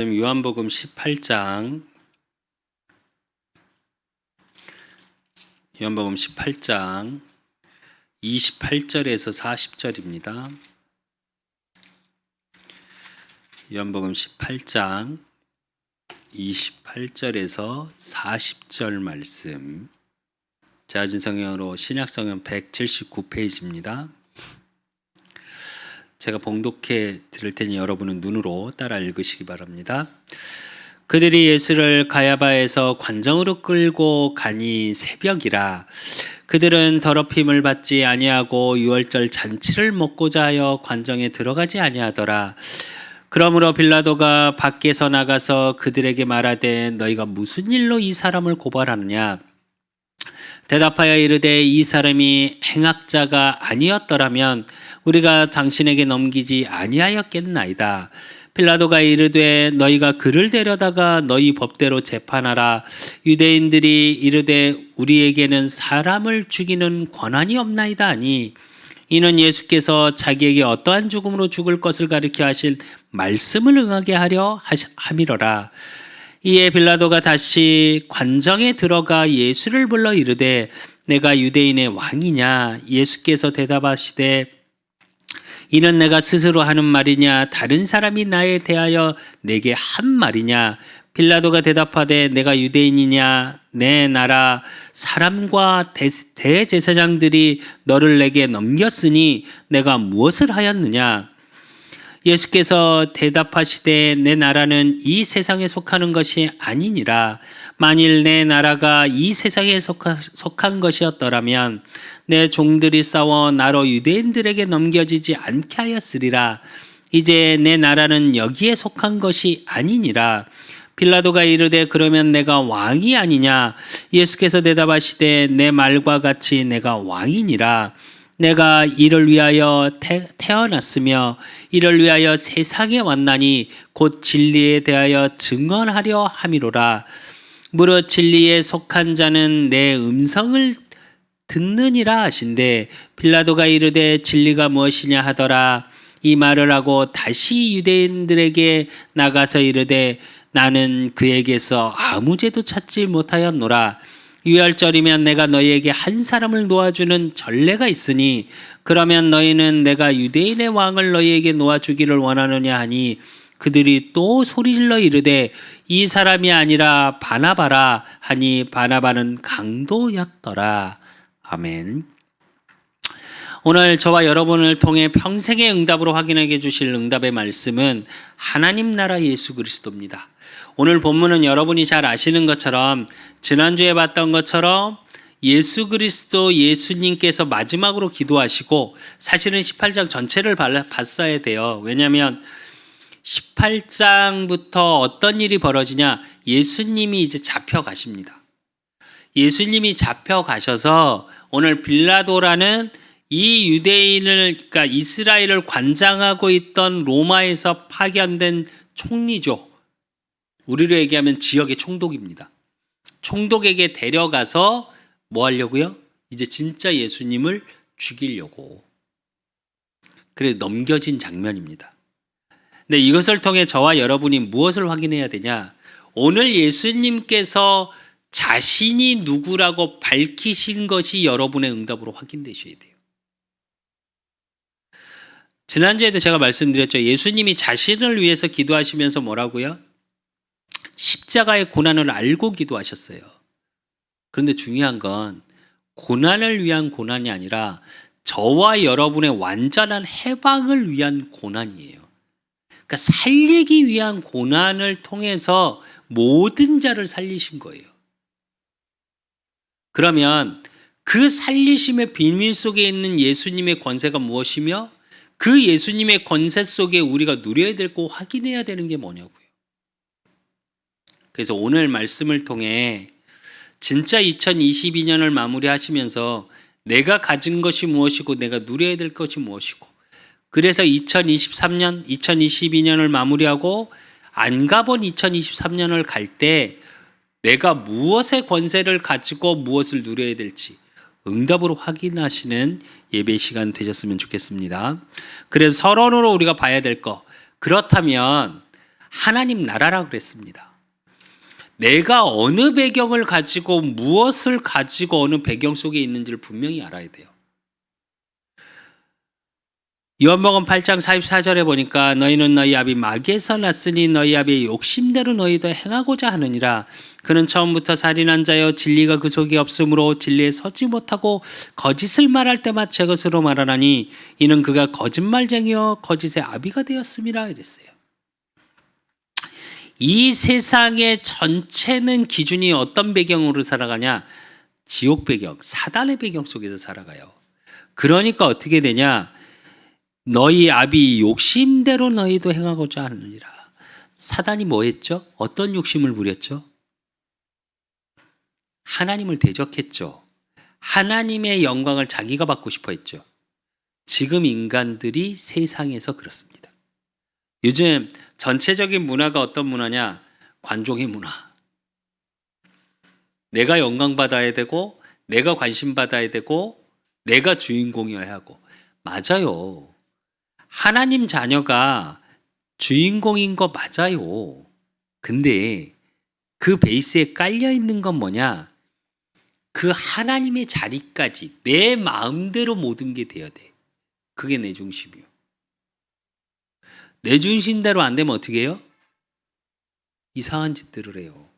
요한복음 18장 28절에서 40절입니다. 요한복음 18장 28절에서 40절 말씀, 자진 성경으로 신약성경 179페이지입니다. 제가 봉독해 드릴 테니 여러분은 눈으로 따라 읽으시기 바랍니다. 그들이 예수를 가야바에서 관정으로 끌고 가니 새벽이라. 그들은 더럽힘을 받지 아니하고 유월절 잔치를 먹고자 하여 관정에 들어가지 아니하더라. 그러므로 빌라도가 밖에서 나가서 그들에게 말하되 너희가 무슨 일로 이 사람을 고발하느냐? 대답하여 이르되 이 사람이 행악자가 아니었더라면 우리가 당신에게 넘기지 아니하였겠나이다. 빌라도가 이르되 너희가 그를 데려다가 너희 법대로 재판하라. 유대인들이 이르되 우리에게는 사람을 죽이는 권한이 없나이다 하니 이는 예수께서 자기에게 어떠한 죽음으로 죽을 것을 가리켜 하실 말씀을 응하게 하려 함이로라. 이에 빌라도가 다시 관정에 들어가 예수를 불러 이르되 내가 유대인의 왕이냐? 예수께서 대답하시되 이는 내가 스스로 하는 말이냐? 다른 사람이 나에 대하여 내게 한 말이냐? 빌라도가 대답하되 내가 유대인이냐? 내 나라 사람과 대제사장들이 너를 내게 넘겼으니 내가 무엇을 하였느냐? 예수께서 대답하시되 내 나라는 이 세상에 속하는 것이 아니니라. 만일 내 나라가 이 세상에 속한 것이었더라면 내 종들이 싸워 나로 유대인들에게 넘겨지지 않게 하였으리라. 이제 내 나라는 여기에 속한 것이 아니니라. 빌라도가 이르되 그러면 내가 왕이 아니냐? 예수께서 대답하시되 내 말과 같이 내가 왕이니라. 내가 이를 위하여 태어났으며 이를 위하여 세상에 왔나니 곧 진리에 대하여 증언하려 함이로라. 무릇 진리에 속한 자는 내 음성을 듣느니라 하신대 빌라도가 이르되 진리가 무엇이냐 하더라. 이 말을 하고 다시 유대인들에게 나가서 이르되 나는 그에게서 아무 죄도 찾지 못하였노라. 유월절이면 내가 너희에게 한 사람을 놓아주는 전례가 있으니 그러면 너희는 내가 유대인의 왕을 너희에게 놓아주기를 원하느냐 하니 그들이 또 소리질러 이르되 이 사람이 아니라 바나바라 하니 바나바는 강도였더라. 아멘. 오늘 저와 여러분을 통해 평생의 응답으로 확인하게 주실 응답의 말씀은 하나님 나라 예수 그리스도입니다. 오늘 본문은 여러분이 잘 아시는 것처럼 지난주에 봤던 것처럼 예수 그리스도 예수님께서 마지막으로 기도하시고 사실은 18장 전체를 봤어야 돼요. 왜냐하면 18장부터 어떤 일이 벌어지냐? 예수님이 이제 잡혀가십니다. 예수님이 잡혀가셔서 오늘 빌라도라는 이 유대인을, 그러니까 이스라엘을 관장하고 있던 로마에서 파견된 총리죠. 우리로 얘기하면 지역의 총독입니다. 총독에게 데려가서 뭐 하려고요? 이제 진짜 예수님을 죽이려고. 그래서 넘겨진 장면입니다. 근데 이것을 통해 저와 여러분이 무엇을 확인해야 되냐? 오늘 예수님께서 자신이 누구라고 밝히신 것이 여러분의 응답으로 확인되셔야 돼요. 지난주에도 제가 말씀드렸죠. 예수님이 자신을 위해서 기도하시면서 뭐라고요? 십자가의 고난을 알고 기도하셨어요. 그런데 중요한 건 고난을 위한 고난이 아니라 저와 여러분의 완전한 해방을 위한 고난이에요. 그러니까 살리기 위한 고난을 통해서 모든 자를 살리신 거예요. 그러면 그 살리심의 비밀 속에 있는 예수님의 권세가 무엇이며 그 예수님의 권세 속에 우리가 누려야 될 거 확인해야 되는 게 뭐냐고요. 그래서 오늘 말씀을 통해 진짜 2022년을 마무리하시면서 내가 가진 것이 무엇이고 내가 누려야 될 것이 무엇이고 그래서 2023년, 2022년을 마무리하고 안 가본 2023년을 갈 때 내가 무엇의 권세를 가지고 무엇을 누려야 될지 응답으로 확인하시는 예배 시간 되셨으면 좋겠습니다. 그래서 서론으로 우리가 봐야 될 거, 그렇다면 하나님 나라라 그랬습니다. 내가 어느 배경을 가지고 무엇을 가지고 어느 배경 속에 있는지를 분명히 알아야 돼요. 요한복음 8장 44절에 보니까 너희는 너희 아비 마귀에서 났으니 너희 아비의 욕심대로 너희도 행하고자 하느니라. 그는 처음부터 살인한 자여 진리가 그 속에 없으므로 진리에 서지 못하고 거짓을 말할 때마다 제 것으로 말하나니 이는 그가 거짓말쟁이여 거짓의 아비가 되었음이라 이랬어요. 이 세상의 전체는 기준이 어떤 배경으로 살아가냐? 지옥 배경, 사단의 배경 속에서 살아가요. 그러니까 어떻게 되냐? 너희 아비 욕심대로 너희도 행하고자 하느니라. 사단이 뭐 했죠? 어떤 욕심을 부렸죠? 하나님을 대적했죠. 하나님의 영광을 자기가 받고 싶어 했죠. 지금 인간들이 세상에서 그렇습니다. 요즘 전체적인 문화가 어떤 문화냐? 관종의 문화. 내가 영광 받아야 되고 내가 관심 받아야 되고 내가 주인공이어야 하고. 맞아요. 하나님 자녀가 주인공인 거 맞아요. 근데 그 베이스에 깔려 있는 건 뭐냐? 그 하나님의 자리까지 내 마음대로 모든 게 돼야 돼. 그게 내 중심이요. 내 중심대로 안 되면 어떻게 해요? 이상한 짓들을 해요.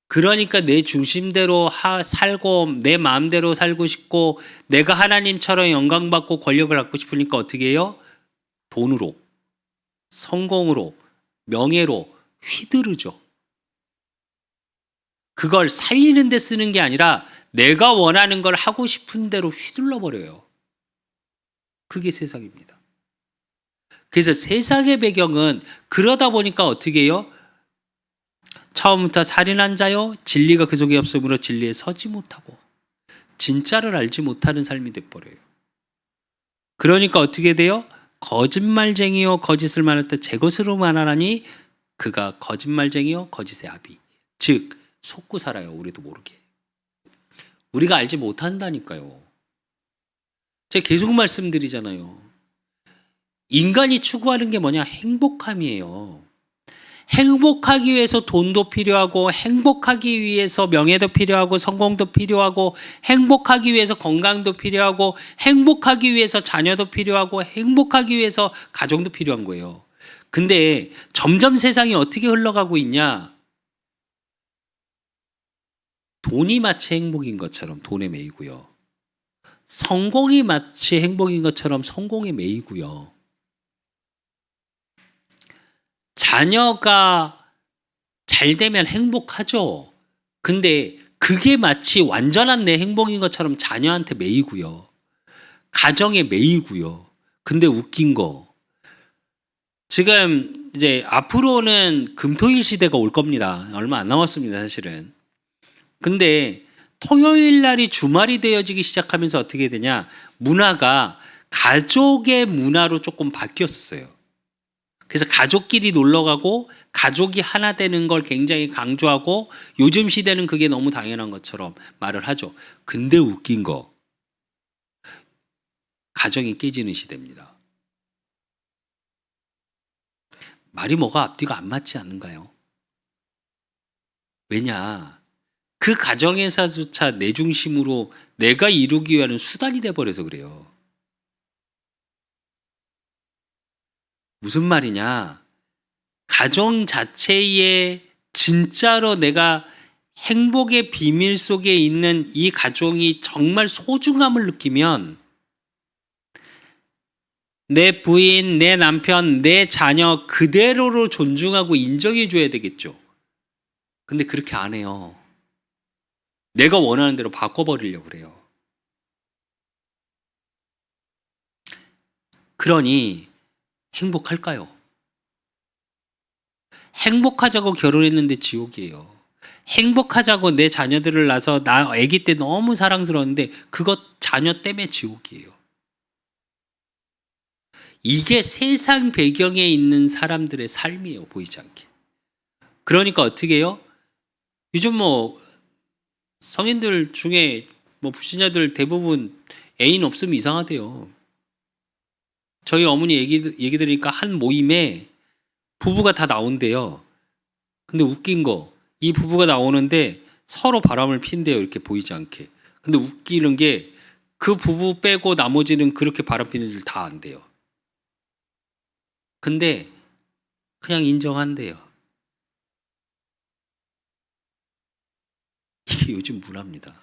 그러니까 내 중심대로 살고 내 마음대로 살고 싶고 내가 하나님처럼 영광받고 권력을 갖고 싶으니까 어떻게 해요? 돈으로, 성공으로, 명예로 휘두르죠. 그걸 살리는 데 쓰는 게 아니라 내가 원하는 걸 하고 싶은 대로 휘둘러 버려요. 그게 세상입니다. 그래서 세상의 배경은 그러다 보니까 어떻게 해요? 처음부터 살인한 자요 진리가 그 속에 없으므로 진리에 서지 못하고 진짜를 알지 못하는 삶이 돼버려요. 그러니까 어떻게 돼요? 거짓말쟁이요 거짓을 말할 때 제 것으로 말하나니 그가 거짓말쟁이요 거짓의 아비. 즉 속고 살아요. 우리도 모르게. 우리가 알지 못한다니까요. 제가 계속 말씀드리잖아요. 인간이 추구하는 게 뭐냐? 행복함이에요. 행복하기 위해서 돈도 필요하고 행복하기 위해서 명예도 필요하고 성공도 필요하고 행복하기 위해서 건강도 필요하고 행복하기 위해서 자녀도 필요하고 행복하기 위해서 가정도 필요한 거예요. 근데 점점 세상이 어떻게 흘러가고 있냐? 돈이 마치 행복인 것처럼 돈에 매이고요. 성공이 마치 행복인 것처럼 성공에 매이고요. 자녀가 잘 되면 행복하죠. 근데 그게 마치 완전한 내 행복인 것처럼 자녀한테 매이고요. 가정에 매이고요. 근데 웃긴 거. 지금 이제 앞으로는 금토일 시대가 올 겁니다. 얼마 안 남았습니다, 사실은. 근데 토요일 날이 주말이 되어지기 시작하면서 어떻게 되냐? 문화가 가족의 문화로 조금 바뀌었어요. 그래서 가족끼리 놀러 가고 가족이 하나 되는 걸 굉장히 강조하고 요즘 시대는 그게 너무 당연한 것처럼 말을 하죠. 근데 웃긴 거. 가정이 깨지는 시대입니다. 말이 뭐가 앞뒤가 안 맞지 않는가요? 왜냐? 그 가정에서조차 내 중심으로 내가 이루기 위한 수단이 돼버려서 그래요. 무슨 말이냐? 가정 자체에 진짜로 내가 행복의 비밀 속에 있는 이 가정이 정말 소중함을 느끼면 내 부인, 내 남편, 내 자녀 그대로로 존중하고 인정해 줘야 되겠죠. 근데 그렇게 안 해요. 내가 원하는 대로 바꿔버리려고 그래요. 그러니 행복할까요? 행복하자고 결혼했는데 지옥이에요. 행복하자고 내 자녀들을 낳아서 나 아기 때 너무 사랑스러웠는데 그것 자녀 때문에 지옥이에요. 이게 세상 배경에 있는 사람들의 삶이에요. 보이지 않게. 그러니까 어떻게 해요? 요즘 뭐 성인들 중에 뭐 불신자들 대부분 애인 없으면 이상하대요. 저희 어머니 얘기 들으니까 한 모임에 부부가 다 나온대요. 근데 웃긴 거, 이 부부가 나오는데 서로 바람을 핀대요. 이렇게 보이지 않게. 근데 웃기는 게 그 부부 빼고 나머지는 그렇게 바람 피는 일 다 안 돼요. 근데 그냥 인정한대요. 이게 요즘 문화입니다.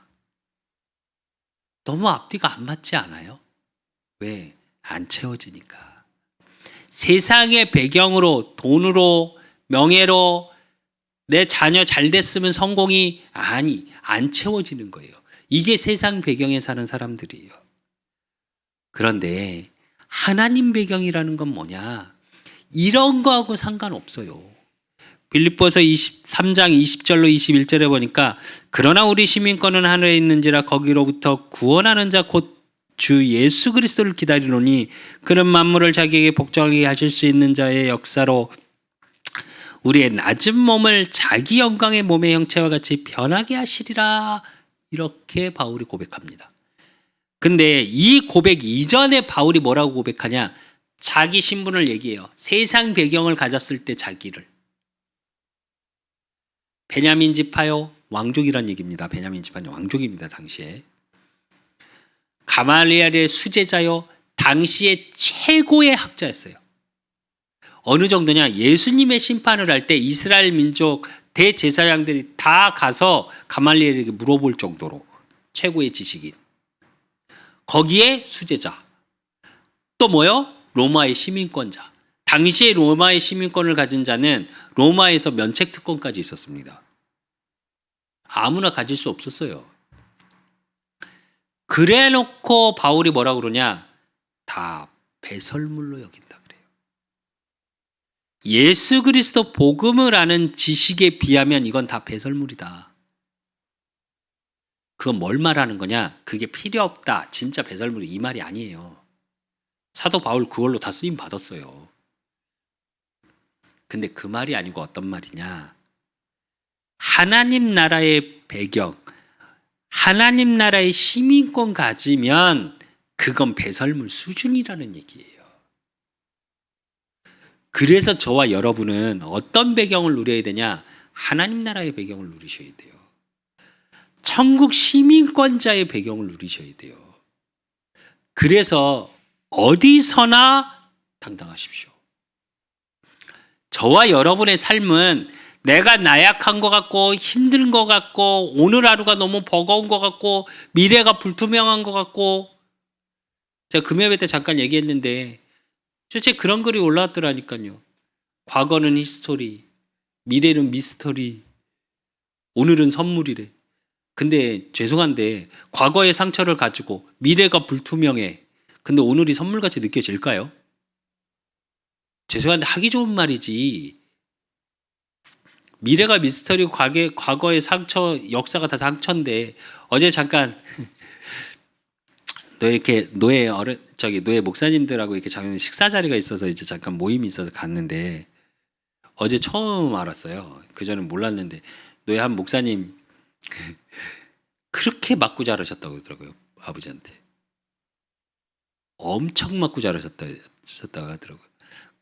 너무 앞뒤가 안 맞지 않아요? 왜? 안 채워지니까. 세상의 배경으로, 돈으로, 명예로 내 자녀 잘 됐으면 성공이 안 채워지는 거예요. 이게 세상 배경에 사는 사람들이에요. 그런데 하나님 배경이라는 건 뭐냐? 이런 거하고 상관없어요. 빌립보서 23장 20절로 21절에 보니까 그러나 우리 시민권은 하늘에 있는지라 거기로부터 구원하는 자 곧 주 예수 그리스도를 기다리노니 그는 만물을 자기에게 복종하게 하실 수 있는 자의 역사로 우리의 낮은 몸을 자기 영광의 몸의 형체와 같이 변하게 하시리라. 이렇게 바울이 고백합니다. 근데 이 고백 이전에 바울이 뭐라고 고백하냐? 자기 신분을 얘기해요. 세상 배경을 가졌을 때 자기를. 베냐민 지파요, 왕족이란 얘기입니다. 베냐민 지파는 왕족입니다. 당시에. 가말리엘의 수제자요, 당시의 최고의 학자였어요. 어느 정도냐? 예수님의 심판을 할 때 이스라엘 민족 대제사장들이 다 가서 가말리엘에게 물어볼 정도로 최고의 지식인. 거기에 수제자. 또 뭐요? 로마의 시민권자. 당시에 로마의 시민권을 가진 자는 로마에서 면책 특권까지 있었습니다. 아무나 가질 수 없었어요. 그래 놓고 바울이 뭐라고 그러냐? 다 배설물로 여긴다 그래요. 예수 그리스도 복음을 아는 지식에 비하면 이건 다 배설물이다. 그건 뭘 말하는 거냐? 그게 필요 없다. 진짜 배설물이 이 말이 아니에요. 사도 바울 그걸로 다 쓰임 받았어요. 근데 그 말이 아니고 어떤 말이냐? 하나님 나라의 배경, 하나님 나라의 시민권 가지면 그건 배설물 수준이라는 얘기예요. 그래서 저와 여러분은 어떤 배경을 누려야 되냐? 하나님 나라의 배경을 누리셔야 돼요. 천국 시민권자의 배경을 누리셔야 돼요. 그래서 어디서나 당당하십시오. 저와 여러분의 삶은 내가 나약한 것 같고 힘든 것 같고 오늘 하루가 너무 버거운 것 같고 미래가 불투명한 것 같고 제가 금요일 때 잠깐 얘기했는데 실제 그런 글이 올라왔더라니까요. 과거는 히스토리, 미래는 미스터리, 오늘은 선물이래. 근데 죄송한데 과거의 상처를 가지고 미래가 불투명해. 근데 오늘이 선물같이 느껴질까요? 죄송한데 하기 좋은 말이지. 미래가 미스터리고 과거의 상처, 역사가 다 상처인데 어제 잠깐 노예 목사님들하고 이렇게 작은 식사 자리가 있어서 이제 잠깐 모임이 있어서 갔는데 어제 처음 알았어요. 그전엔 몰랐는데 노예 한 목사님 그렇게 맞고 자라셨다고 그러더라고요. 아버지한테. 엄청 맞고 자라셨다고 하더라고요.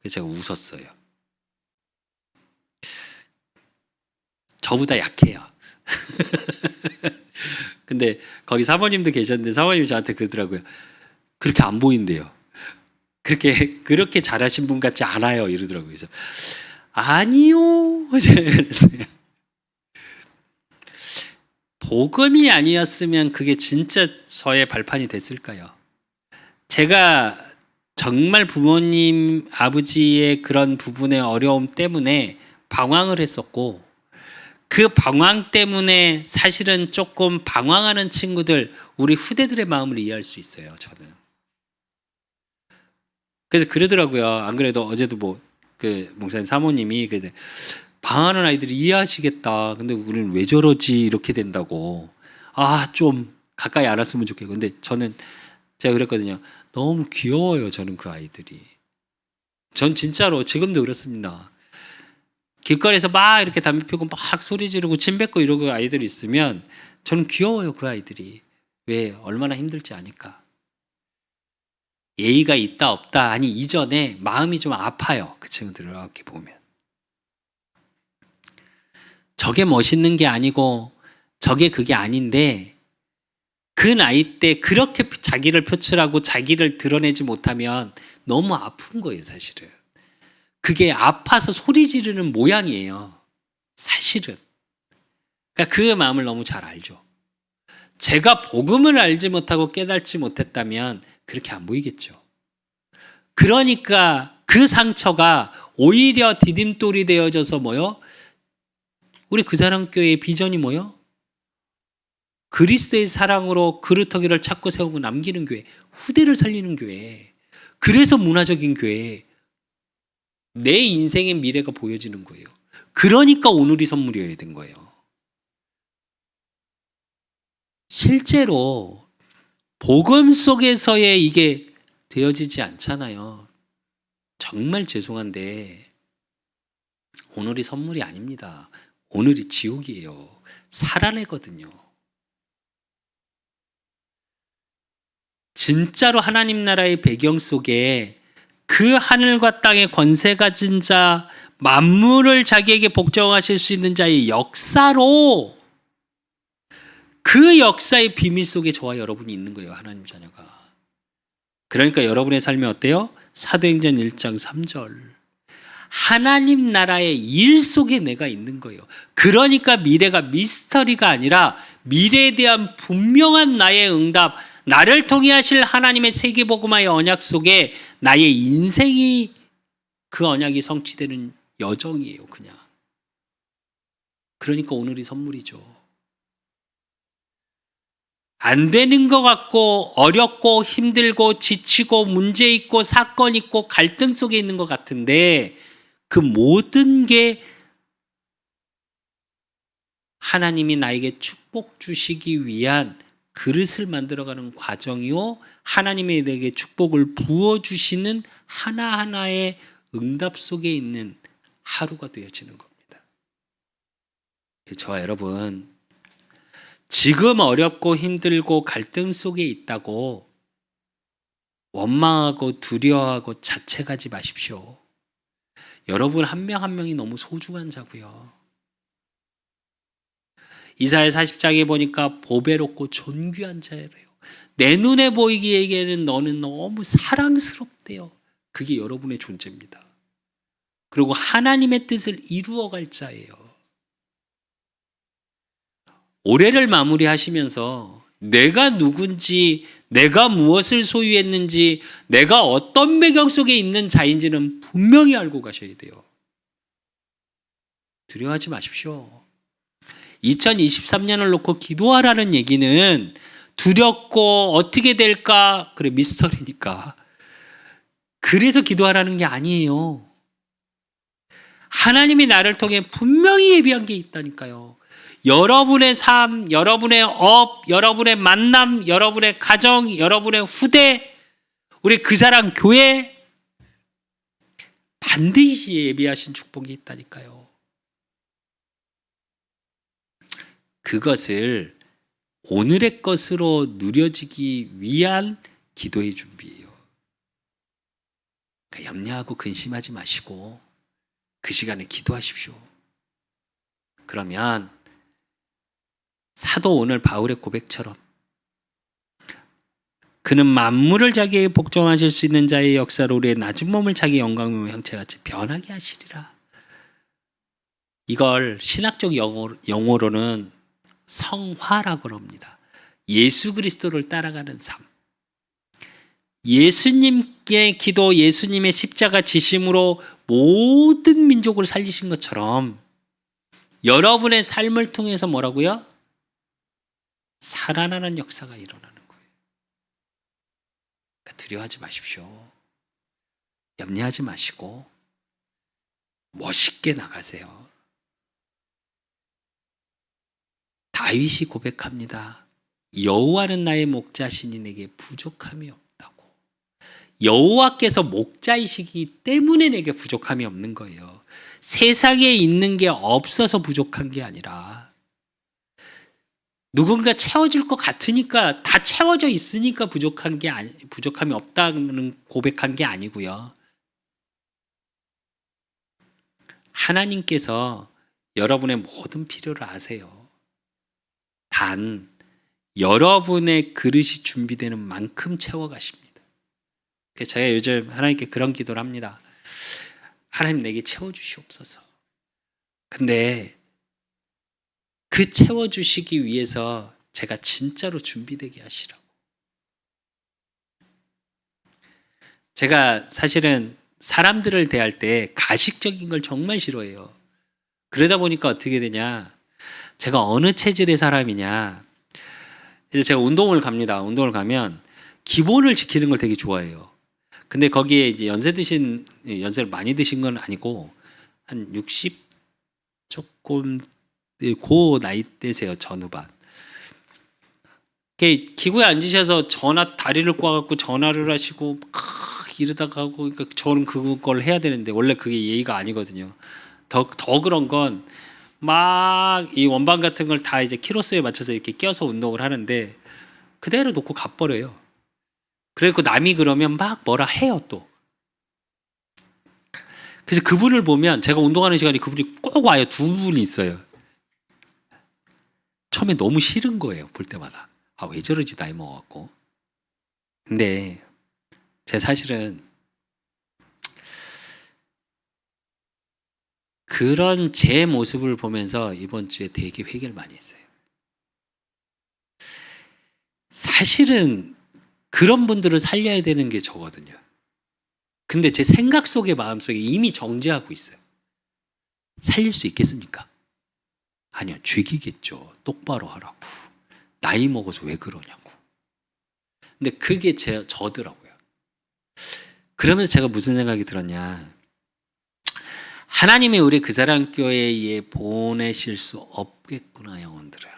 그래서 제가 웃었어요. 저보다 약해요. 근데 거기 사모님도 계셨는데 사모님이 저한테 그러더라고요. 그렇게 안 보인대요. 그렇게 잘하신 분 같지 않아요. 이러더라고요. 그래서 아니요. 그랬어요. 복음이 아니었으면 그게 진짜 저의 발판이 됐을까요? 제가 정말 부모님, 아버지의 그런 부분의 어려움 때문에 방황을 했었고 그 방황 때문에 사실은 조금 방황하는 친구들, 우리 후대들의 마음을 이해할 수 있어요. 저는. 그래서 그러더라고요. 안 그래도 어제도 그 목사님 사모님이 방황하는 아이들이 이해하시겠다. 근데 우리는 왜 저러지 이렇게 된다고. 좀 가까이 안 왔으면 좋겠고. 근데 제가 그랬거든요. 너무 귀여워요. 저는 그 아이들이. 전 진짜로 지금도 그렇습니다. 길거리에서 막 이렇게 담배 피우고 막 소리 지르고 침 뱉고 이러고 아이들이 있으면 저는 귀여워요. 그 아이들이. 왜? 얼마나 힘들지 아니까. 예의가 있다 없다 아니 이전에 마음이 좀 아파요. 그 친구들을 이렇게 보면. 저게 멋있는 게 아니고 저게 그게 아닌데 그 나이 때 그렇게 자기를 표출하고 자기를 드러내지 못하면 너무 아픈 거예요, 사실은. 그게 아파서 소리 지르는 모양이에요. 사실은. 그러니까 그 마음을 너무 잘 알죠. 제가 복음을 알지 못하고 깨닫지 못했다면 그렇게 안 보이겠죠. 그러니까 그 상처가 오히려 디딤돌이 되어져서 뭐요? 우리 그 사람 교회의 비전이 뭐요? 그리스도의 사랑으로 그루터기를 찾고 세우고 남기는 교회, 후대를 살리는 교회. 그래서 문화적인 교회. 내 인생의 미래가 보여지는 거예요. 그러니까 오늘이 선물이어야 된 거예요. 실제로 복음 속에서의 이게 되어지지 않잖아요. 정말 죄송한데 오늘이 선물이 아닙니다. 오늘이 지옥이에요. 살아내거든요. 진짜로 하나님 나라의 배경 속에 그 하늘과 땅의 권세 가진 자, 만물을 자기에게 복종하실 수 있는 자의 역사로 그 역사의 비밀 속에 저와 여러분이 있는 거예요. 하나님 자녀가. 그러니까 여러분의 삶이 어때요? 사도행전 1장 3절. 하나님 나라의 일 속에 내가 있는 거예요. 그러니까 미래가 미스터리가 아니라 미래에 대한 분명한 나의 응답, 나를 통해 하실 하나님의 세계복음화의 언약 속에 나의 인생이 그 언약이 성취되는 여정이에요. 그냥. 그러니까 오늘이 선물이죠. 안 되는 것 같고 어렵고 힘들고 지치고 문제 있고 사건 있고 갈등 속에 있는 것 같은데 그 모든 게 하나님이 나에게 축복 주시기 위한 그릇을 만들어가는 과정이요. 하나님이 내게 축복을 부어주시는 하나하나의 응답 속에 있는 하루가 되어지는 겁니다. 저와 여러분, 지금 어렵고 힘들고 갈등 속에 있다고 원망하고 두려워하고 자책하지 마십시오. 여러분 한 명 한 명이 너무 소중한 자고요. 이사야 40장에 보니까 보배롭고 존귀한 자래요. 내 눈에 보이기에는 너는 너무 사랑스럽대요. 그게 여러분의 존재입니다. 그리고 하나님의 뜻을 이루어갈 자예요. 올해를 마무리하시면서 내가 누군지, 내가 무엇을 소유했는지, 내가 어떤 배경 속에 있는 자인지는 분명히 알고 가셔야 돼요. 두려워하지 마십시오. 2023년을 놓고 기도하라는 얘기는 두렵고 어떻게 될까? 그래, 미스터리니까. 그래서 기도하라는 게 아니에요. 하나님이 나를 통해 분명히 예비한 게 있다니까요. 여러분의 삶, 여러분의 업, 여러분의 만남, 여러분의 가정, 여러분의 후대, 우리 그 사람 교회 반드시 예비하신 축복이 있다니까요. 그것을 오늘의 것으로 누려지기 위한 기도의 준비예요. 그러니까 염려하고 근심하지 마시고 그 시간에 기도하십시오. 그러면 사도 오늘 바울의 고백처럼 그는 만물을 자기에게 복종하실 수 있는 자의 역사로 우리의 낮은 몸을 자기 영광의 형체같이 변하게 하시리라. 이걸 신학적 용어로는 성화라고 합니다. 예수 그리스도를 따라가는 삶. 예수님의 기도, 예수님의 십자가 지심으로 모든 민족을 살리신 것처럼 여러분의 삶을 통해서 뭐라고요? 살아나는 역사가 일어나는 거예요. 그러니까 두려워하지 마십시오. 염려하지 마시고 멋있게 나가세요. 다윗이 고백합니다. 여호와는 나의 목자시니 내게 부족함이 없다고. 여호와께서 목자이시기 때문에 내게 부족함이 없는 거예요. 세상에 있는 게 없어서 부족한 게 아니라 누군가 채워줄 것 같으니까, 다 채워져 있으니까 부족함이 없다는 고백한 게 아니고요. 하나님께서 여러분의 모든 필요를 아세요. 단 여러분의 그릇이 준비되는 만큼 채워가십니다. 그래서 제가 요즘 하나님께 그런 기도를 합니다. 하나님, 내게 채워주시옵소서. 근데 그 채워주시기 위해서 제가 진짜로 준비되게 하시라고. 제가 사실은 사람들을 대할 때 가식적인 걸 정말 싫어해요. 그러다 보니까 어떻게 되냐, 제가 어느 체질의 사람이냐, 이제 제가 운동을 갑니다. 운동을 가면 기본을 지키는 걸 되게 좋아해요. 근데 거기에 이제 연세를 많이 드신 건 아니고 한 60 조금 고 나이대세요. 전후반. 기구에 앉으셔서 다리를 꽈갖고 전화를 하시고 막 이러다가 하고, 그러니까 저는 그걸 해야 되는데 원래 그게 예의가 아니거든요. 더 그런 건 막 이 원반 같은 걸 다 이제 키로수에 맞춰서 이렇게 껴서 운동을 하는데 그대로 놓고 가버려요. 그래서 남이 그러면 막 뭐라 해요 또. 그래서 그분을 보면, 제가 운동하는 시간에 그분이 꼭 와요. 두 분이 있어요. 처음에 너무 싫은 거예요. 볼 때마다. 아, 왜 저러지 나이 먹어갖고. 근데 제 사실은 그런 제 모습을 보면서 이번 주에 되게 회개를 많이 했어요. 사실은 그런 분들을 살려야 되는 게 저거든요. 근데 제 생각 속에, 마음속에 이미 정죄하고 있어요. 살릴 수 있겠습니까? 아니요, 죽이겠죠. 똑바로 하라고. 나이 먹어서 왜 그러냐고. 근데 그게 저더라고요. 그러면서 제가 무슨 생각이 들었냐, 하나님이 우리 그 사람 교회에 보내실 수 없겠구나, 영혼들을.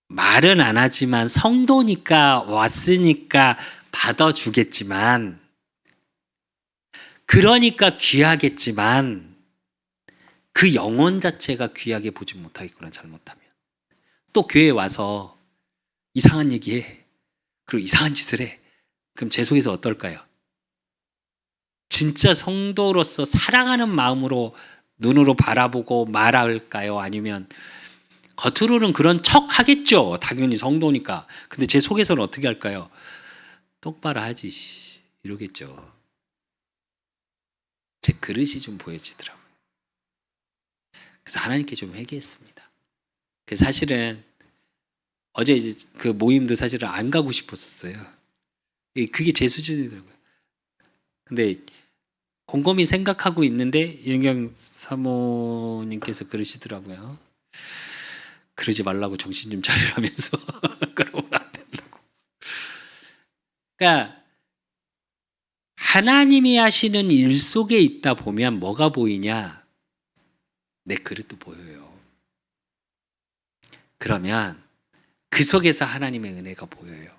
말은 안 하지만 성도니까 왔으니까 받아주겠지만, 그러니까 귀하겠지만 그 영혼 자체가 귀하게 보지 못하겠구나, 잘못하면. 또 교회에 와서 이상한 얘기해, 그리고 이상한 짓을 해. 그럼 제 속에서 어떨까요? 진짜 성도로서 사랑하는 마음으로 눈으로 바라보고 말할까요? 아니면 겉으로는 그런 척 하겠죠. 당연히 성도니까. 근데 제 속에서는 어떻게 할까요? 똑바로 하지 이러겠죠. 제 그릇이 좀 보여지더라고요. 그래서 하나님께 좀 회개했습니다. 그래서 사실은 어제 이제 그 모임도 사실은 안 가고 싶었었어요. 그게 제 수준이더라고요. 근데 곰곰이 생각하고 있는데 윤경 사모님께서 그러시더라고요. 그러지 말라고, 정신 좀 차리라면서. 그러면 안 된다고. 그러니까 하나님이 하시는 일 속에 있다 보면 뭐가 보이냐? 내 그릇도 보여요. 그러면 그 속에서 하나님의 은혜가 보여요.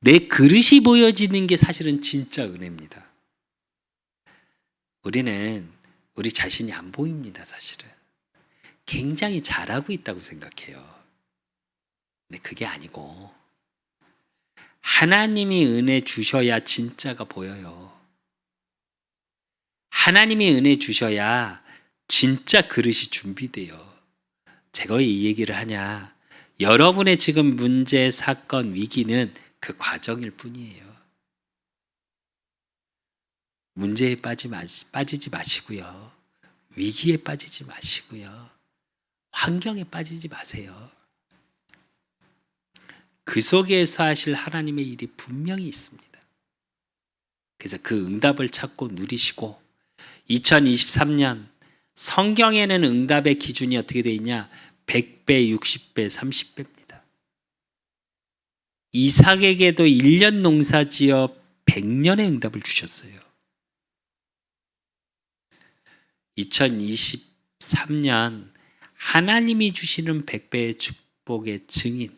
내 그릇이 보여지는 게 사실은 진짜 은혜입니다. 우리는 우리 자신이 안 보입니다, 사실은. 굉장히 잘하고 있다고 생각해요. 근데 그게 아니고 하나님이 은혜 주셔야 진짜가 보여요. 하나님이 은혜 주셔야 진짜 그릇이 준비돼요. 제가 왜 이 얘기를 하냐? 여러분의 지금 문제, 사건, 위기는 그 과정일 뿐이에요. 문제에 빠지지 마시고요. 위기에 빠지지 마시고요. 환경에 빠지지 마세요. 그 속에서 하실 하나님의 일이 분명히 있습니다. 그래서 그 응답을 찾고 누리시고, 2023년 성경에는 응답의 기준이 어떻게 되어 있냐? 100배, 60배, 30배입니다. 이삭에게도 1년 농사지어 100년의 응답을 주셨어요. 2023년 하나님이 주시는 100배의 축복의 증인,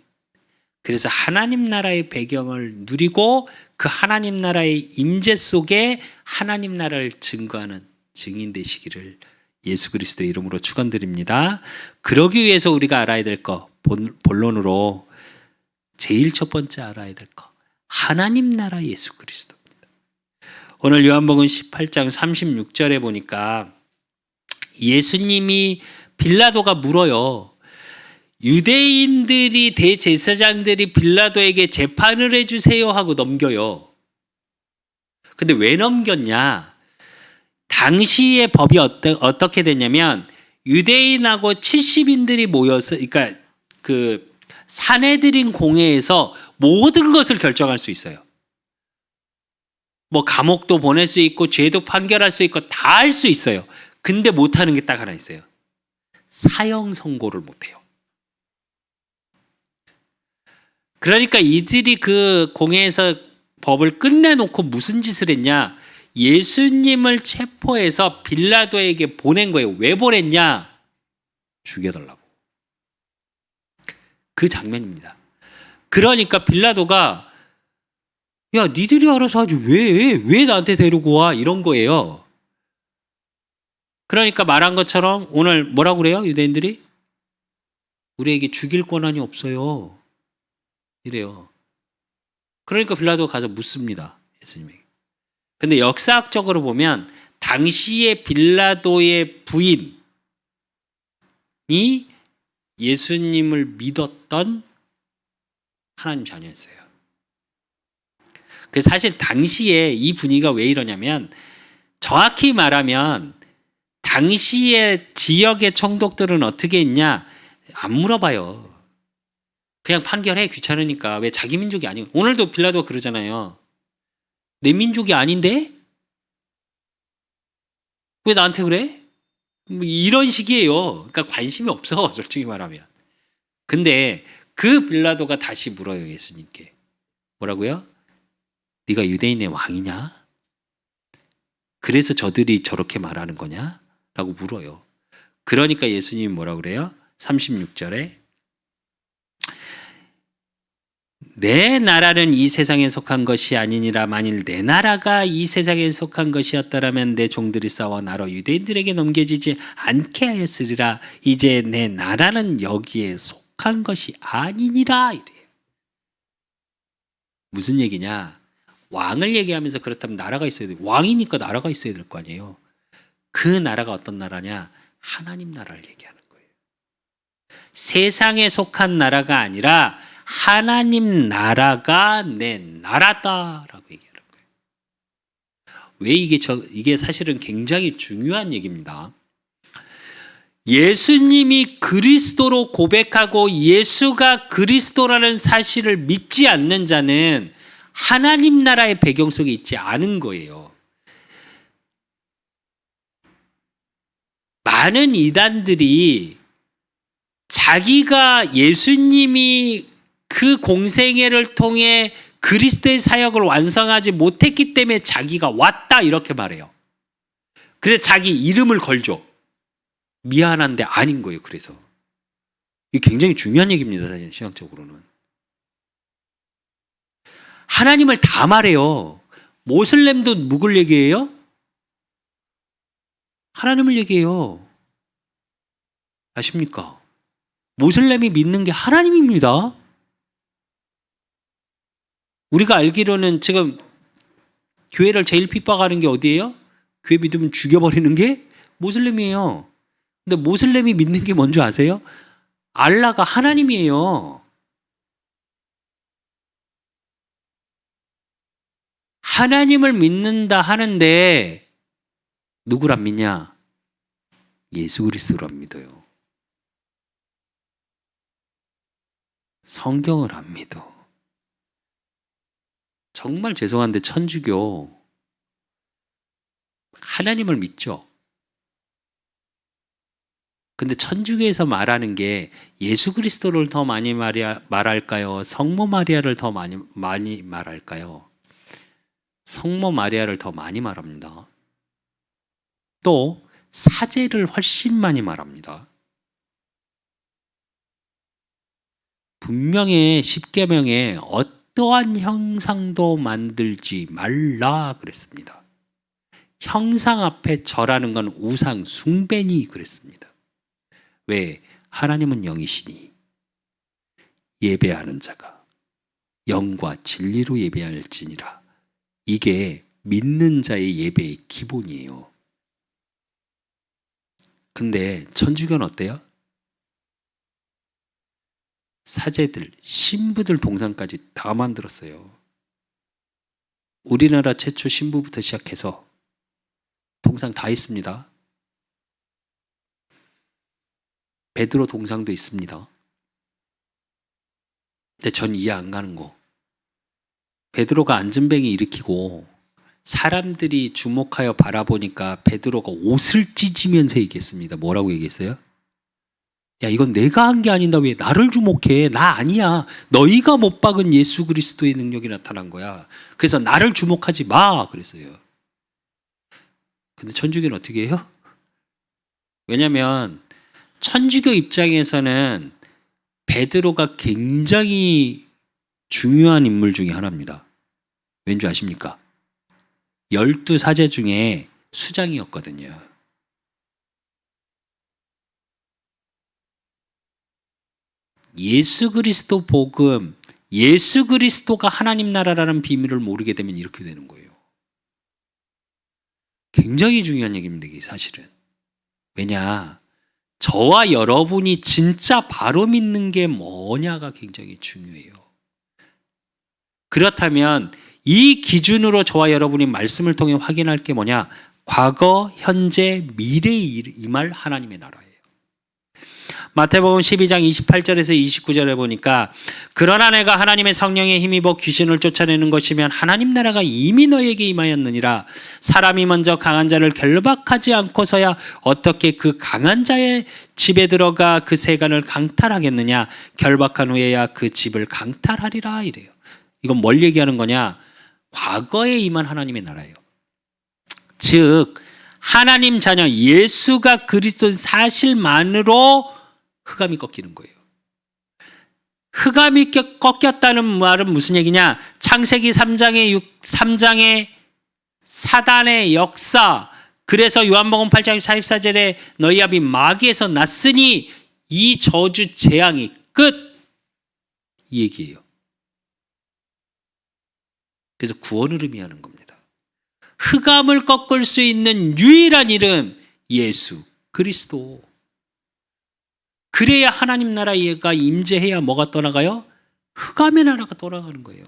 그래서 하나님 나라의 배경을 누리고 그 하나님 나라의 임재 속에 하나님 나라를 증거하는 증인 되시기를 예수 그리스도의 이름으로 축원드립니다. 그러기 위해서 우리가 알아야 될 것, 본론으로 제일 첫 번째 알아야 될 거, 하나님 나라 예수 그리스도입니다. 오늘 요한복음 18장 36절에 보니까 예수님이 빌라도가 물어요. 유대인들이 대제사장들이 빌라도에게 재판을 해주세요 하고 넘겨요. 근데 왜 넘겼냐? 당시의 법이 어떻게 됐냐면 유대인하고 70인들이 모여서, 그러니까 그 산헤드린 공회에서 모든 것을 결정할 수 있어요. 뭐 감옥도 보낼 수 있고 죄도 판결할 수 있고 다 할 수 있어요. 근데 못하는 게 딱 하나 있어요. 사형 선고를 못해요. 그러니까 이들이 그 공회에서 법을 끝내놓고 무슨 짓을 했냐? 예수님을 체포해서 빌라도에게 보낸 거예요. 왜 보냈냐? 죽여달라고. 그 장면입니다. 그러니까 빌라도가 야, 니들이 알아서 하지 왜 나한테 데리고 와? 이런 거예요. 그러니까 말한 것처럼 오늘 뭐라고 그래요? 유대인들이? 우리에게 죽일 권한이 없어요. 이래요. 그러니까 빌라도가 가서 묻습니다. 예수님에게. 근데 역사학적으로 보면 당시에 빌라도의 부인이 예수님을 믿었던 하나님 자녀였어요. 그 사실 당시에 이 분위기가 왜 이러냐면 정확히 말하면 당시의 지역의 총독들은 어떻게 했냐? 안 물어봐요. 그냥 판결해. 귀찮으니까. 왜 자기 민족이 아니고. 오늘도 빌라도가 그러잖아요. 내 민족이 아닌데? 왜 나한테 그래? 뭐 이런 식이에요. 그러니까 관심이 없어. 솔직히 말하면. 근데 그 빌라도가 다시 물어요. 예수님께. 뭐라고요? 네가 유대인의 왕이냐? 그래서 저들이 저렇게 말하는 거냐? 라고 물어요. 그러니까 예수님이 뭐라 그래요? 36절에 내 나라는 이 세상에 속한 것이 아니니라. 만일 내 나라가 이 세상에 속한 것이었더라면 내 종들이 싸워 나로 유대인들에게 넘겨지지 않게 하였으리라. 이제 내 나라는 여기에 속한 것이 아니니라. 이래요. 무슨 얘기냐? 왕을 얘기하면서 그렇다면 나라가 있어야 돼. 왕이니까 나라가 있어야 될 거 아니에요. 그 나라가 어떤 나라냐? 하나님 나라를 얘기하는 거예요. 세상에 속한 나라가 아니라 하나님 나라가 내 나라다라고 얘기하는 거예요. 왜 이게 사실은 굉장히 중요한 얘기입니다. 예수님이 그리스도로 고백하고 예수가 그리스도라는 사실을 믿지 않는 자는 하나님 나라의 배경 속에 있지 않은 거예요. 많은 이단들이 자기가 예수님이 그 공생애를 통해 그리스도의 사역을 완성하지 못했기 때문에 자기가 왔다 이렇게 말해요. 그래서 자기 이름을 걸죠. 미안한데 아닌 거예요. 그래서 이게 굉장히 중요한 얘기입니다. 사실 신학적으로는. 하나님을 다 말해요. 모슬렘도 누굴 얘기해요? 하나님을 얘기해요. 아십니까? 모슬렘이 믿는 게 하나님입니다. 우리가 알기로는 지금 교회를 제일 핍박하는 게 어디예요? 교회 믿으면 죽여버리는 게 모슬렘이에요. 근데 모슬렘이 믿는 게 뭔지 아세요? 알라가 하나님이에요. 하나님을 믿는다 하는데 누구를 안 믿냐? 예수 그리스도를 안 믿어요. 성경을 안 믿어. 정말 죄송한데 천주교 하나님을 믿죠. 근데 천주교에서 말하는 게 예수 그리스도를 더 많이 말할까요? 성모 마리아를 더 많이 말할까요? 성모 마리아를 더 많이 말합니다. 또 사제를 훨씬 많이 말합니다. 분명히 십계명에 어떠한 형상도 만들지 말라 그랬습니다. 형상 앞에 절하는 건 우상 숭배니 그랬습니다. 왜? 하나님은 영이시니. 예배하는 자가 영과 진리로 예배할지니라. 이게 믿는 자의 예배의 기본이에요. 근데 천주교는 어때요? 사제들, 신부들 동상까지 다 만들었어요. 우리나라 최초 신부부터 시작해서 동상 다 있습니다. 베드로 동상도 있습니다. 근데 전 이해 안 가는 거. 베드로가 안전뱅이 일으키고 사람들이 주목하여 바라보니까 베드로가 옷을 찢으면서 얘기했습니다. 뭐라고 얘기했어요? 야, 이건 내가 한 게 아닌데 왜 나를 주목해? 나 아니야. 너희가 못 박은 예수 그리스도의 능력이 나타난 거야. 그래서 나를 주목하지 마. 그랬어요. 근데 천주교는 어떻게 해요? 왜냐면 천주교 입장에서는 베드로가 굉장히 중요한 인물 중에 하나입니다. 왠지 아십니까? 12사제 중에 수장이었거든요. 예수 그리스도 복음, 예수 그리스도가 하나님 나라라는 비밀을 모르게 되면 이렇게 되는 거예요. 굉장히 중요한 얘기입니다, 이게 사실은. 왜냐? 저와 여러분이 진짜 바로 믿는 게 뭐냐가 굉장히 중요해요. 그렇다면 이 기준으로 저와 여러분이 말씀을 통해 확인할 게 뭐냐? 과거, 현재, 미래에 임할 하나님의 나라예요. 마태복음 12장 28절에서 29절에 보니까 그러나 내가 하나님의 성령에 힘입어 귀신을 쫓아내는 것이면 하나님 나라가 이미 너에게 임하였느니라. 사람이 먼저 강한 자를 결박하지 않고서야 어떻게 그 강한 자의 집에 들어가 그 세간을 강탈하겠느냐. 결박한 후에야 그 집을 강탈하리라 이래요. 이건 뭘 얘기하는 거냐? 과거에 임한 하나님의 나라예요. 즉 하나님 자녀 예수가 그리스도인 사실만으로 흑암이 꺾이는 거예요. 흑암이 꺾였다는 말은 무슨 얘기냐? 창세기 3장의 사단의 역사, 그래서 요한복음 8장 44절에 너희 아비 마귀에서 났으니 이 저주 재앙이 끝! 이 얘기예요. 그래서 구원을 의미하는 겁니다. 흑암을 꺾을 수 있는 유일한 이름 예수 그리스도. 그래야 하나님 나라가 임재해야 뭐가 떠나가요? 흑암의 나라가 떠나가는 거예요.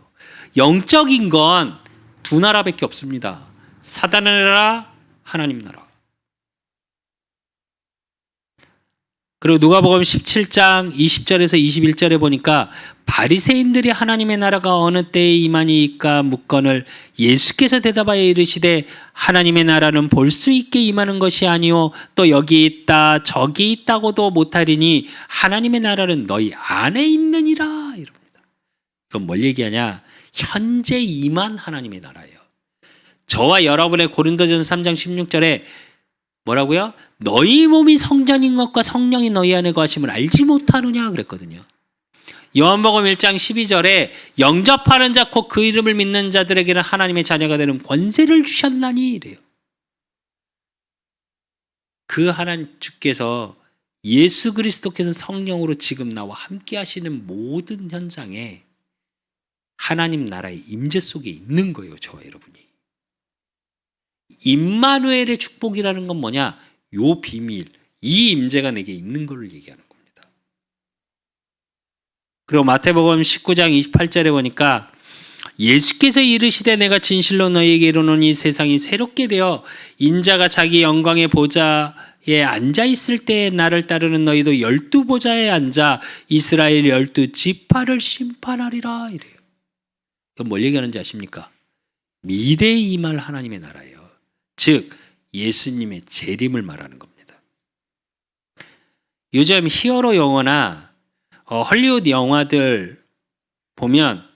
영적인 건 두 나라밖에 없습니다. 사단의 나라, 하나님 나라. 그리고 누가복음 17장 20절에서 21절에 보니까 바리새인들이 하나님의 나라가 어느 때에 임하니까 묻거늘 예수께서 대답하여 이르시되 하나님의 나라는 볼 수 있게 임하는 것이 아니요 또 여기 있다 저기 있다고도 못하리니 하나님의 나라는 너희 안에 있느니라 이럽니다. 이건 뭘 얘기하냐? 현재 임한 하나님의 나라예요. 저와 여러분의 고린도전서 3장 16절에 뭐라고요? 너희 몸이 성전인 것과 성령이 너희 안에 거하심을 알지 못하느냐 그랬거든요. 요한복음 1장 12절에 영접하는 자 곧 그 이름을 믿는 자들에게는 하나님의 자녀가 되는 권세를 주셨나니 이래요. 그 하나님 주께서 예수 그리스도께서 성령으로 지금 나와 함께 하시는 모든 현장에 하나님 나라의 임재 속에 있는 거예요. 저와 여러분이. 임마누엘의 축복이라는 건 뭐냐? 요 비밀, 이 임재가 내게 있는 걸 얘기하는 겁니다. 그리고 마태복음 19장 28절에 보니까 예수께서 이르시되 내가 진실로 너희에게 이르노니 세상이 새롭게 되어 인자가 자기 영광의 보좌에 앉아 있을 때에 나를 따르는 너희도 12보좌에 앉아 이스라엘 12지파를 심판하리라 이래요. 이건 뭘 얘기하는지 아십니까? 미래에 임할 하나님의 나라예요. 즉 예수님의 재림을 말하는 겁니다. 요즘 히어로 영화나 헐리우드 영화들 보면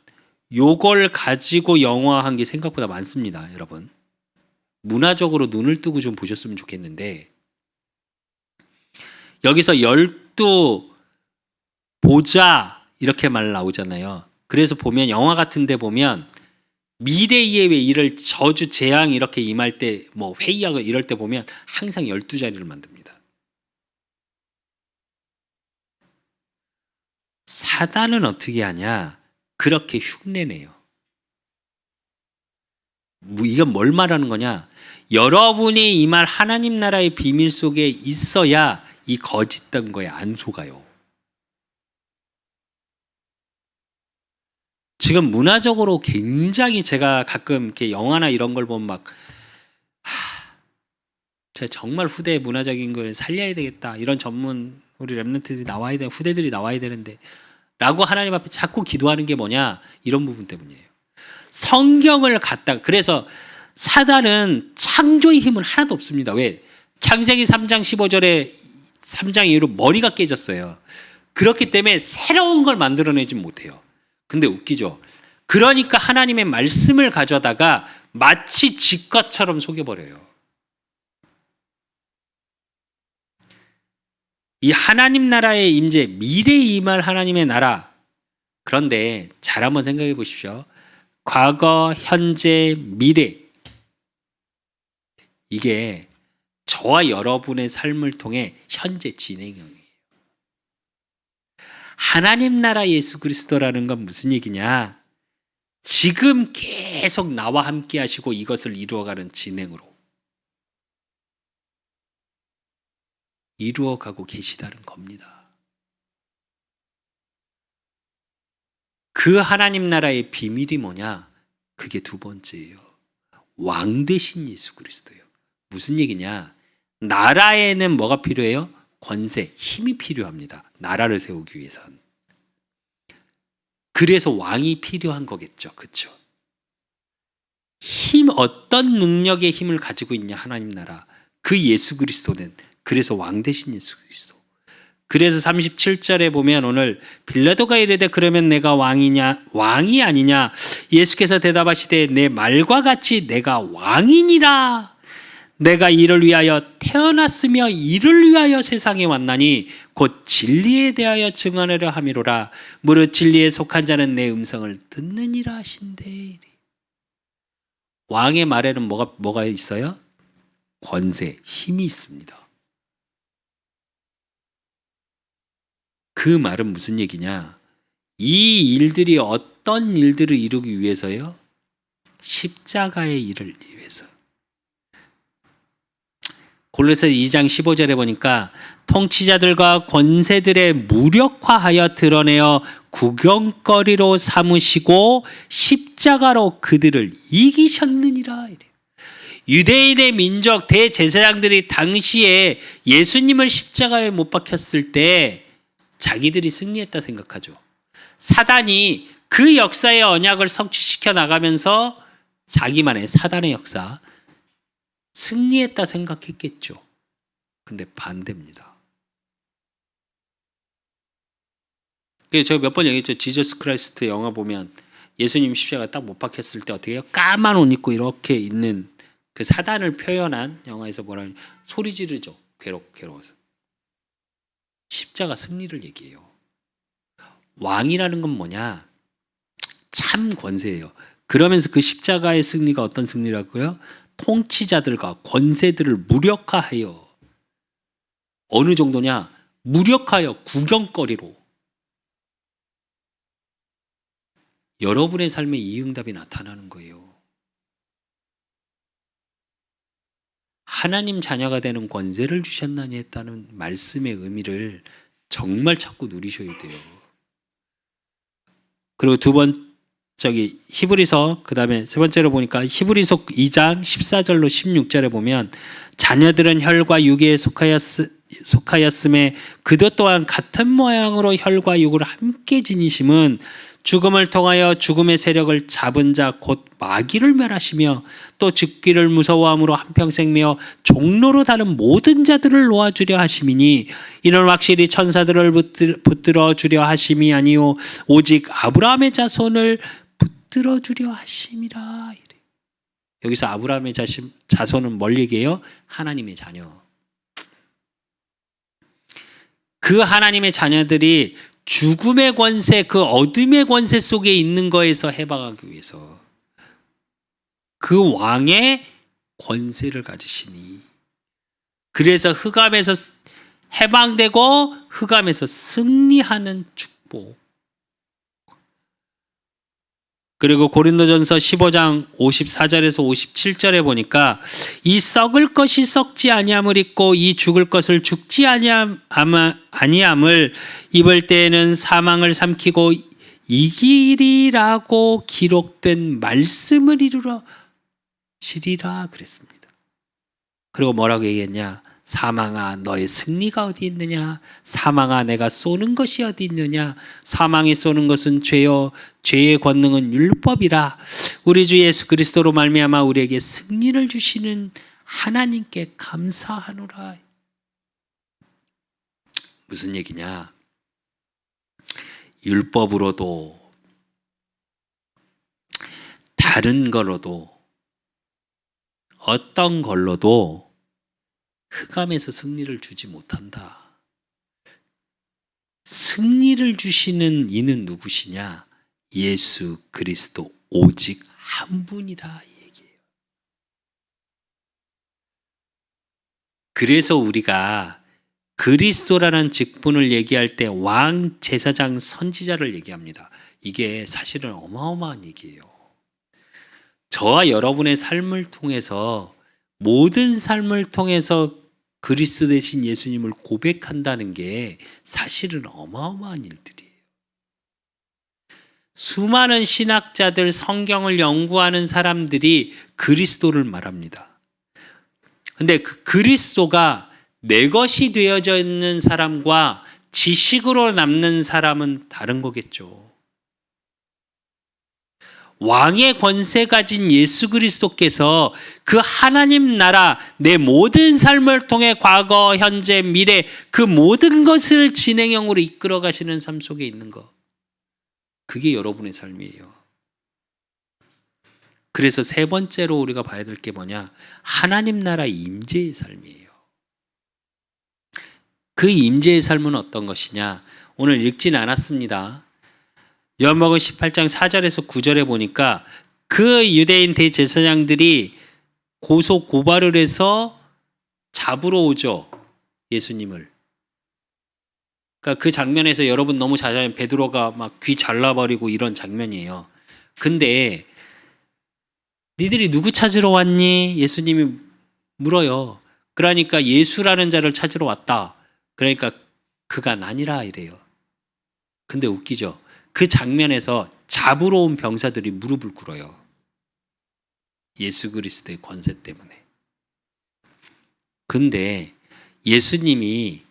요걸 가지고 영화한 게 생각보다 많습니다. 여러분 문화적으로 눈을 뜨고 좀 보셨으면 좋겠는데 여기서 12보좌 이렇게 말 나오잖아요. 그래서 보면 영화 같은 데 보면 미래에 왜 이럴 저주 재앙 이렇게 임할 때 뭐 회의하고 이럴 때 보면 항상 12자리를 만듭니다. 사단은 어떻게 하냐? 그렇게 흉내내요. 이건 뭘 말하는 거냐? 여러분이 이 말 하나님 나라의 비밀 속에 있어야 이 거짓된 거에 안 속아요. 지금 문화적으로 굉장히 제가 가끔 이렇게 영화나 이런 걸 보면 막 제가 정말 후대 문화적인 걸 살려야 되겠다. 이런 전문 우리 랩런트들이 나와야 돼. 후대들이 나와야 되는데 라고 하나님 앞에 자꾸 기도하는 게 뭐냐? 이런 부분 때문이에요. 성경을 갖다가 그래서 사단은 창조의 힘은 하나도 없습니다. 왜? 창세기 3장 15절에 3장 이후로 머리가 깨졌어요. 그렇기 때문에 새로운 걸 만들어내지 못해요. 근데 웃기죠. 그러니까 하나님의 말씀을 가져다가 마치 지 것처럼 속여버려요. 이 하나님 나라의 임재, 미래에 임할 하나님의 나라. 그런데 잘 한번 생각해 보십시오. 과거, 현재, 미래. 이게 저와 여러분의 삶을 통해 현재 진행형이에요. 하나님 나라 예수 그리스도라는 건 무슨 얘기냐? 지금 계속 나와 함께 하시고 이것을 이루어가는 진행으로 이루어가고 계시다는 겁니다. 그 하나님 나라의 비밀이 뭐냐? 그게 두 번째예요. 왕 대신 예수 그리스도예요. 무슨 얘기냐? 나라에는 뭐가 필요해요? 권세, 힘이 필요합니다. 나라를 세우기 위해선. 그래서 왕이 필요한 거겠죠. 그렇죠? 어떤 능력의 힘을 가지고 있냐 하나님 나라. 그 예수 그리스도는 그래서 왕 대신 예수 그리스도. 그래서 37절에 보면 오늘 빌라도가 이르되 그러면 내가 왕이 아니냐? 예수께서 대답하시되 내 말과 같이 내가 왕이니라. 내가 이를 위하여 태어났으며 이를 위하여 세상에 왔나니 곧 진리에 대하여 증언하려 함이로라. 무릇 진리에 속한 자는 내 음성을 듣느니라 하신대. 왕의 말에는 뭐가 있어요? 권세, 힘이 있습니다. 그 말은 무슨 얘기냐? 이 일들이 어떤 일들을 이루기 위해서요? 십자가의 일을 위해서. 골로새 2장 15절에 보니까 통치자들과 권세들의 무력화하여 드러내어 구경거리로 삼으시고 십자가로 그들을 이기셨느니라. 유대인의 민족 대제사장들이 당시에 예수님을 십자가에 못 박혔을 때 자기들이 승리했다 생각하죠. 사단이 그 역사의 언약을 성취시켜 나가면서 자기만의 사단의 역사 승리했다 생각했겠죠. 근데 반대입니다. 제가 몇 번 얘기했죠. 지저스 크라이스트 영화 보면 예수님 십자가 딱 못 박혔을 때 어떻게 해요? 까만 옷 입고 이렇게 있는 그 사단을 표현한 영화에서 뭐라 하냐? 소리 지르죠. 괴로워서. 십자가 승리를 얘기해요. 왕이라는 건 뭐냐? 참 권세예요. 그러면서 그 십자가의 승리가 어떤 승리라고요? 통치자들과 권세들을 무력화하여. 어느 정도냐? 무력하여 구경거리로. 여러분의 삶에 이 응답이 나타나는 거예요. 하나님 자녀가 되는 권세를 주셨나니 했다는 말씀의 의미를 정말 찾고 누리셔야 돼요. 그리고 히브리서 그다음에 세 번째로 보니까 히브리서 2장 14절로 16절에 보면 자녀들은 혈과 육에 속하였음에 그도 또한 같은 모양으로 혈과 육을 함께 지니심은 죽음을 통하여 죽음의 세력을 잡은 자 곧 마귀를 멸하시며 또 죽기를 무서워함으로 한평생 메어 종로로 다른 모든 자들을 놓아주려 하심이니 이는 확실히 천사들을 붙들어 주려 하심이 아니요 오직 아브라함의 자손을 붙들어 주려 하심이라. 여기서 아브라함의 자손은 뭘 얘기해요? 하나님의 자녀. 그 하나님의 자녀들이 죽음의 권세, 그 어둠의 권세 속에 있는 거에서 해방하기 위해서 그 왕의 권세를 가지시니 그래서 흑암에서 해방되고 흑암에서 승리하는 축복. 그리고 고린도전서 15장 54절에서 57절에 보니까 이 썩을 것이 썩지 아니함을 입고 이 죽을 것을 죽지 아니함을 입을 때에는 사망을 삼키고 이기리라고 기록된 말씀을 이루러 시리라 그랬습니다. 그리고 뭐라고 얘기했냐? 사망아 너의 승리가 어디 있느냐? 사망아 내가 쏘는 것이 어디 있느냐? 사망이 쏘는 것은 죄요 죄의 권능은 율법이라. 우리 주 예수 그리스도로 말미암아 우리에게 승리를 주시는 하나님께 감사하노라. 무슨 얘기냐? 율법으로도 다른 걸로도 어떤 걸로도 흑암에서 승리를 주지 못한다. 승리를 주시는 이는 누구시냐? 예수 그리스도 오직 한 분이라 이 얘기예요. 그래서 우리가 그리스도라는 직분을 얘기할 때 왕, 제사장, 선지자를 얘기합니다. 이게 사실은 어마어마한 얘기예요. 저와 여러분의 삶을 통해서 모든 삶을 통해서 그리스도 되신 예수님을 고백한다는 게 사실은 어마어마한 일들이에요. 수많은 신학자들, 성경을 연구하는 사람들이 그리스도를 말합니다. 근데 그 그리스도가 내 것이 되어져 있는 사람과 지식으로 남는 사람은 다른 거겠죠. 왕의 권세 가진 예수 그리스도께서 그 하나님 나라 내 모든 삶을 통해 과거, 현재, 미래 그 모든 것을 진행형으로 이끌어 가시는 삶 속에 있는 것. 그게 여러분의 삶이에요. 그래서 세 번째로 우리가 봐야 될 게 뭐냐? 하나님 나라 임재의 삶이에요. 그 임재의 삶은 어떤 것이냐? 오늘 읽진 않았습니다. 요한복음 18장 4절에서 9절에 보니까 그 유대인 대제사장들이 고소 고발을 해서 잡으러 오죠. 예수님을. 그러니까 그 장면에서 여러분 너무 잘 아는 베드로가 막 귀 잘라버리고 이런 장면이에요. 근데 니들이 누구 찾으러 왔니? 예수님이 물어요. 그러니까 예수라는 자를 찾으러 왔다. 그러니까 그가 아니라 이래요. 근데 웃기죠. 그 장면에서 잡으러 온 병사들이 무릎을 꿇어요. 예수 그리스도의 권세 때문에. 근데 예수님이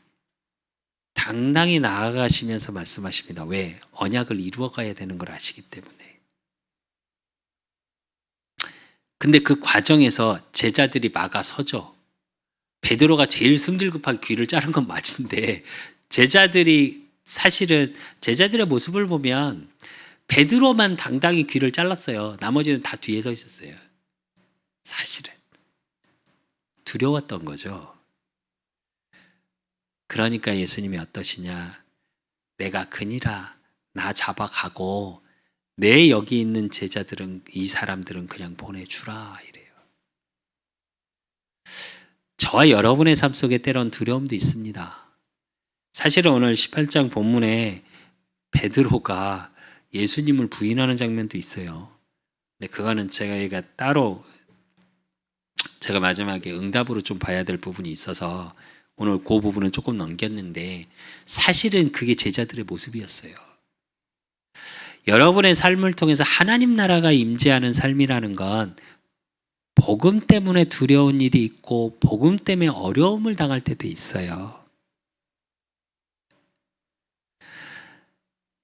당당히 나아가시면서 말씀하십니다. 왜? 언약을 이루어가야 되는 걸 아시기 때문에. 근데 그 과정에서 제자들이 막아서죠. 베드로가 제일 승질급하게 귀를 자른 건 맞은데 제자들이 사실은 제자들의 모습을 보면 베드로만 당당히 귀를 잘랐어요. 나머지는 다 뒤에 서 있었어요. 사실은 두려웠던 거죠. 그러니까 예수님이 어떠시냐? 내가 그니라 나 잡아가고 내 여기 있는 제자들은 이 사람들은 그냥 보내주라 이래요. 저와 여러분의 삶 속에 때론 두려움도 있습니다. 사실은 오늘 18장 본문에 베드로가 예수님을 부인하는 장면도 있어요. 근데 그거는 제가 따로 제가 마지막에 응답으로 좀 봐야 될 부분이 있어서 오늘 그 부분은 조금 넘겼는데 사실은 그게 제자들의 모습이었어요. 여러분의 삶을 통해서 하나님 나라가 임재하는 삶이라는 건 복음 때문에 두려운 일이 있고 복음 때문에 어려움을 당할 때도 있어요.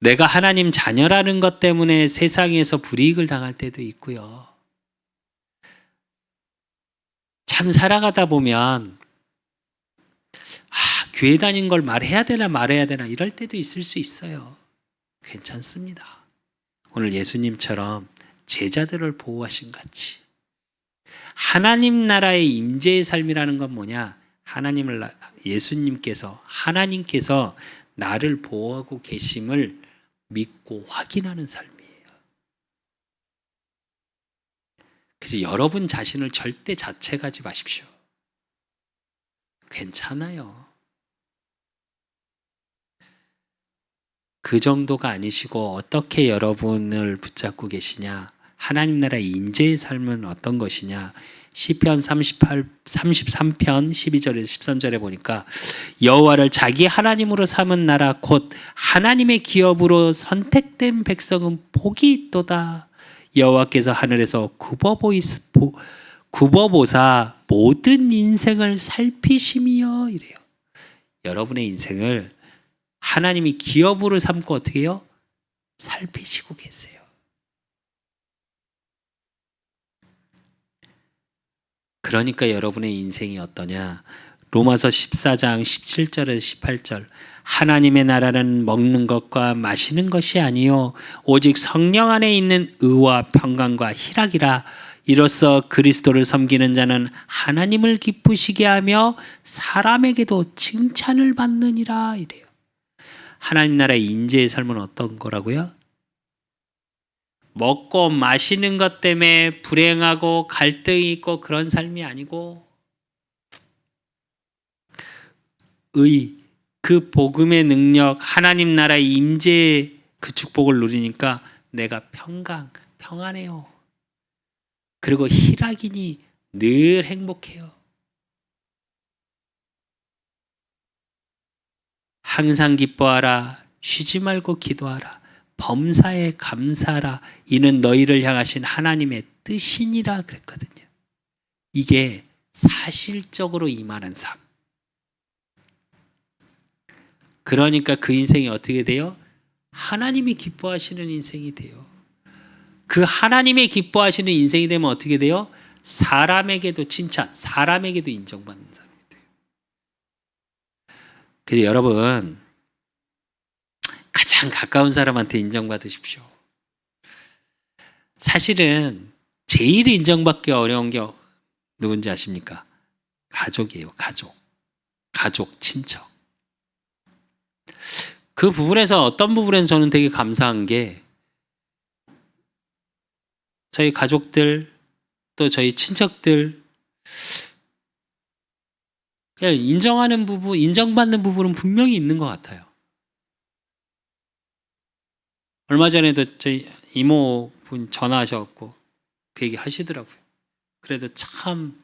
내가 하나님 자녀라는 것 때문에 세상에서 불이익을 당할 때도 있고요. 참 살아가다 보면 교회 다닌 걸 말해야 되나 말해야 되나 이럴 때도 있을 수 있어요. 괜찮습니다. 오늘 예수님처럼 제자들을 보호하신 같이 하나님 나라의 임재의 삶이라는 건 뭐냐? 하나님께서 나를 보호하고 계심을 믿고 확인하는 삶이에요. 그래서 여러분 자신을 절대 자책하지 마십시오. 괜찮아요. 그 정도가 아니시고 어떻게 여러분을 붙잡고 계시냐? 하나님 나라의 인재의 삶은 어떤 것이냐? 시편 33편 12절에서 13절에 보니까 여호와를 자기 하나님으로 삼은 나라 곧 하나님의 기업으로 선택된 백성은 복이 있도다. 여호와께서 하늘에서 굽어보사 모든 인생을 살피심이여 이래요. 여러분의 인생을 하나님이 기업으로 삼고 어떻게 해요? 살피시고 계세요. 그러니까 여러분의 인생이 어떠냐? 로마서 14장 17절에서 18절 하나님의 나라는 먹는 것과 마시는 것이 아니요 오직 성령 안에 있는 의와 평강과 희락이라. 이로써 그리스도를 섬기는 자는 하나님을 기쁘시게 하며 사람에게도 칭찬을 받느니라 이래요. 하나님 나라의 인재의 삶은 어떤 거라고요? 먹고 마시는 것 때문에 불행하고 갈등이 있고 그런 삶이 아니고 그 복음의 능력, 하나님 나라의 임재의 그 축복을 누리니까 내가 평안해요. 그리고 희락이니 늘 행복해요. 항상 기뻐하라. 쉬지 말고 기도하라. 범사에 감사하라. 이는 너희를 향하신 하나님의 뜻이니라 그랬거든요. 이게 사실적으로 임하는 삶. 그러니까 그 인생이 어떻게 돼요? 하나님이 기뻐하시는 인생이 돼요. 그 하나님이 기뻐하시는 인생이 되면 어떻게 돼요? 사람에게도 칭찬, 사람에게도 인정받는 사람이 돼요. 그래서 여러분 가장 가까운 사람한테 인정받으십시오. 사실은 제일 인정받기 어려운 게 누군지 아십니까? 가족이에요. 가족, 친척. 그 부분에서 어떤 부분에서 저는 되게 감사한 게 저희 가족들 또 저희 친척들 그냥 인정하는 부분, 인정받는 부분은 분명히 있는 것 같아요. 얼마 전에도 저희 이모분 전화하셔갖고 그 얘기 하시더라고요. 그래도 참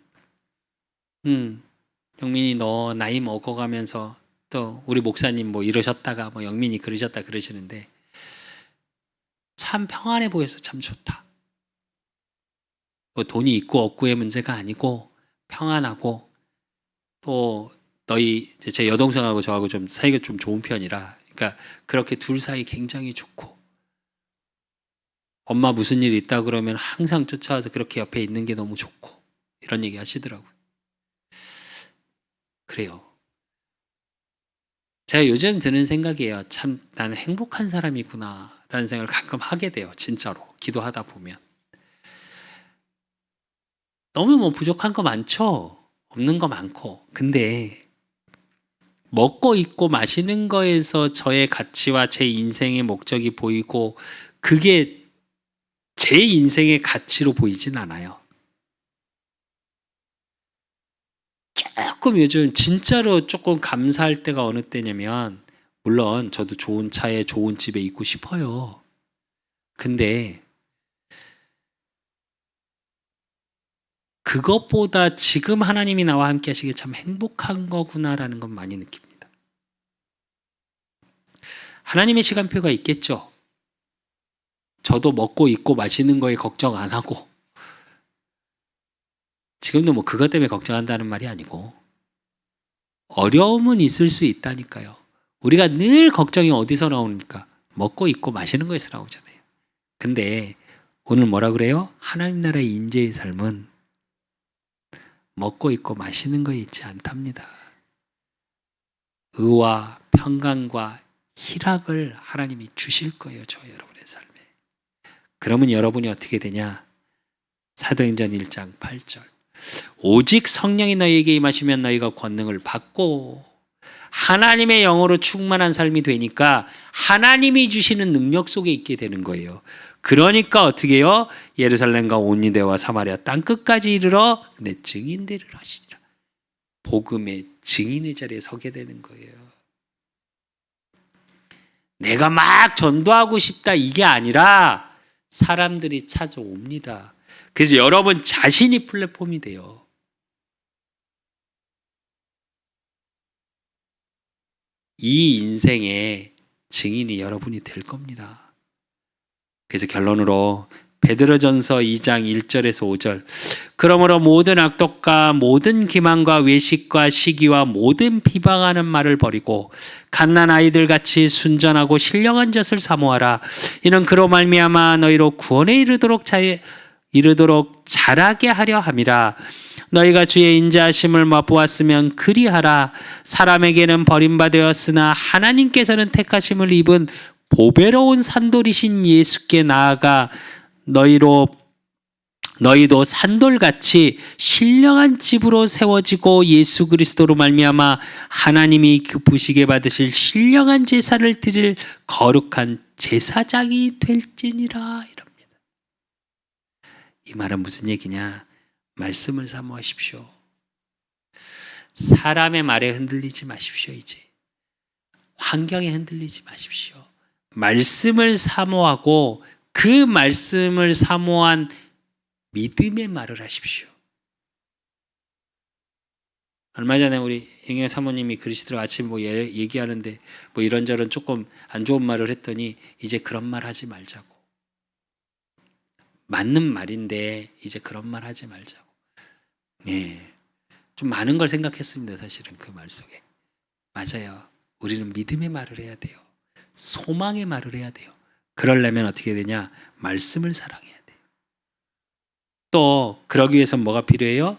영민이 너 나이 먹어가면서 또 우리 목사님 뭐 이러셨다가 뭐 영민이 그러셨다 그러시는데 참 평안해 보여서 참 좋다. 뭐 돈이 있고 없고의 문제가 아니고 평안하고 또 너희 제 여동생하고 저하고 좀 사이가 좀 좋은 편이라 그러니까 그렇게 둘 사이 굉장히 좋고 엄마 무슨 일 있다 그러면 항상 쫓아와서 그렇게 옆에 있는 게 너무 좋고 이런 얘기 하시더라고요. 그래요. 제가 요즘 드는 생각이에요. 참 나는 행복한 사람이구나 라는 생각을 가끔 하게 돼요. 진짜로 기도하다 보면. 너무 뭐 부족한 거 많죠. 없는 거 많고. 근데 먹고 입고 마시는 거에서 저의 가치와 제 인생의 목적이 보이고 그게 제 인생의 가치로 보이진 않아요. 조금 요즘 진짜로 조금 감사할 때가 어느 때냐면 물론 저도 좋은 차에 좋은 집에 있고 싶어요. 근데 그것보다 지금 하나님이 나와 함께 하시기에 참 행복한 거구나라는 건 많이 느낍니다. 하나님의 시간표가 있겠죠. 저도 먹고 입고 마시는 거에 걱정 안 하고 지금도 뭐 그것 때문에 걱정한다는 말이 아니고 어려움은 있을 수 있다니까요. 우리가 늘 걱정이 어디서 나오니까 먹고 입고 마시는 거에서 나오잖아요. 근데 오늘 뭐라 그래요? 하나님 나라의 임재의 삶은 먹고 입고 마시는 거에 있지 않답니다. 의와 평강과 희락을 하나님이 주실 거예요. 저 여러분의 삶에. 그러면 여러분이 어떻게 되냐? 사도행전 1장 8절 오직 성령이 너희에게 임하시면 너희가 권능을 받고 하나님의 영으로 충만한 삶이 되니까 하나님이 주시는 능력 속에 있게 되는 거예요. 그러니까 어떻게 해요? 예루살렘과 온 유대와 사마리아 땅끝까지 이르러 내 증인되를 하시니라. 복음의 증인의 자리에 서게 되는 거예요. 내가 막 전도하고 싶다 이게 아니라 사람들이 찾아옵니다. 그래서 여러분 자신이 플랫폼이 돼요. 이 인생의 증인이 여러분이 될 겁니다. 그래서 결론으로 베드로전서 2장 1절에서 5절 그러므로 모든 악독과 모든 기만과 외식과 시기와 모든 비방하는 말을 버리고 갓난 아이들 같이 순전하고 신령한 젖을 사모하라. 이는 그로 말미암아 너희로 구원에 이르도록 자라게 하려 함이라. 너희가 주의 인자하심을 맛보았으면 그리하라. 사람에게는 버림받았으나 하나님께서는 택하심을 입은 보배로운 산돌이신 예수께 나아가 너희도 산돌같이 신령한 집으로 세워지고 예수 그리스도로 말미암아 하나님이 기쁘시게 받으실 신령한 제사를 드릴 거룩한 제사장이 될지니라 이럽니다. 이 말은 무슨 얘기냐? 말씀을 사모하십시오. 사람의 말에 흔들리지 마십시오. 이제 환경에 흔들리지 마십시오. 말씀을 사모하고 그 말씀을 사모한 믿음의 말을 하십시오. 얼마 전에 우리 영영 사모님이 그러시더라고요. 아침 얘기하는데 이런저런 조금 안 좋은 말을 했더니 이제 그런 말 하지 말자고. 맞는 말인데 이제 그런 말 하지 말자고. 네, 좀 많은 걸 생각했습니다. 사실은 그 말 속에. 맞아요. 우리는 믿음의 말을 해야 돼요. 소망의 말을 해야 돼요. 그러려면 어떻게 되냐? 말씀을 사랑해야 돼요. 또 그러기 위해서 뭐가 필요해요?